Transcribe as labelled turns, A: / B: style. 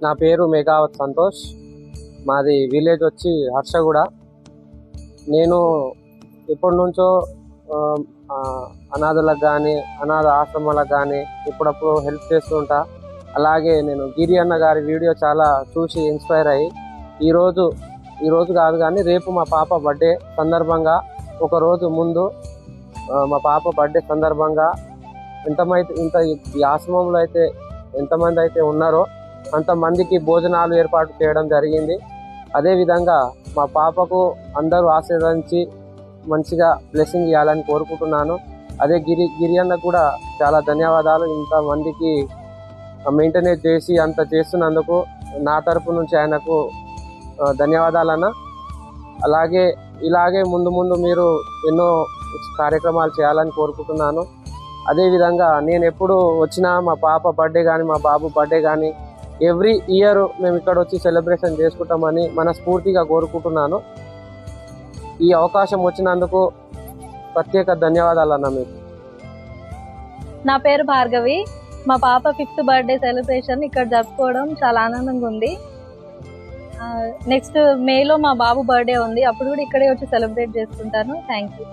A: నా పేరు మేఘావత్ సంతోష్. మాది విలేజ్ వచ్చి హర్షగూడ. నేను ఎప్పటి నుంచో అనాథలకు కానీ అనాథ ఆశ్రమాలకు కానీ ఇప్పుడప్పుడు హెల్ప్ చేస్తూ ఉంటా. అలాగే నేను గిరి అన్న గారి వీడియో చాలా చూసి ఇన్స్పైర్ అయ్యి ఈరోజు కాదు కానీ రేపు మా పాప బర్త్డే సందర్భంగా ఒక రోజు ముందు మా పాప బర్త్డే సందర్భంగా ఇంత ఈ ఆశ్రమంలో అయితే ఎంతమంది అయితే ఉన్నారో అంతమందికి భోజనాలు ఏర్పాటు చేయడం జరిగింది. అదేవిధంగా మా పాపకు అందరూ ఆశీర్వదించి మంచిగా బ్లెస్సింగ్ ఇవ్వాలని కోరుకుంటున్నాను. అదే గిరి అన్న కూడా చాలా ధన్యవాదాలు. ఇంతమందికి మెయింటెనెన్స్ చేసి అంత చేస్తున్నందుకు నా తరపు నుంచి ఆయనకు ధన్యవాదాలన్న. ఇలాగే ముందు మీరు ఎన్నో కార్యక్రమాలు చేయాలని కోరుకుంటున్నాను. అదేవిధంగా నేను ఎప్పుడు వచ్చినా మా పాప బర్త్డే కానీ మా బాబు బర్త్డే కానీ ఎవ్రీ ఇయర్ మేము ఇక్కడ వచ్చి సెలబ్రేషన్ చేసుకుంటామని మనస్ఫూర్తిగా కోరుకుంటున్నాను. ఈ అవకాశం వచ్చినందుకు ప్రత్యేక ధన్యవాదాలు అన్న మీకు.
B: నా పేరు భార్గవి. మా పాప 5th బర్త్డే సెలబ్రేషన్ ఇక్కడ జరుపుకోవడం చాలా ఆనందంగా ఉంది. నెక్స్ట్ మేలో మా బాబు బర్త్డే ఉంది, అప్పుడు కూడా ఇక్కడే వచ్చి సెలబ్రేట్ చేసుకుంటాను. Thank you.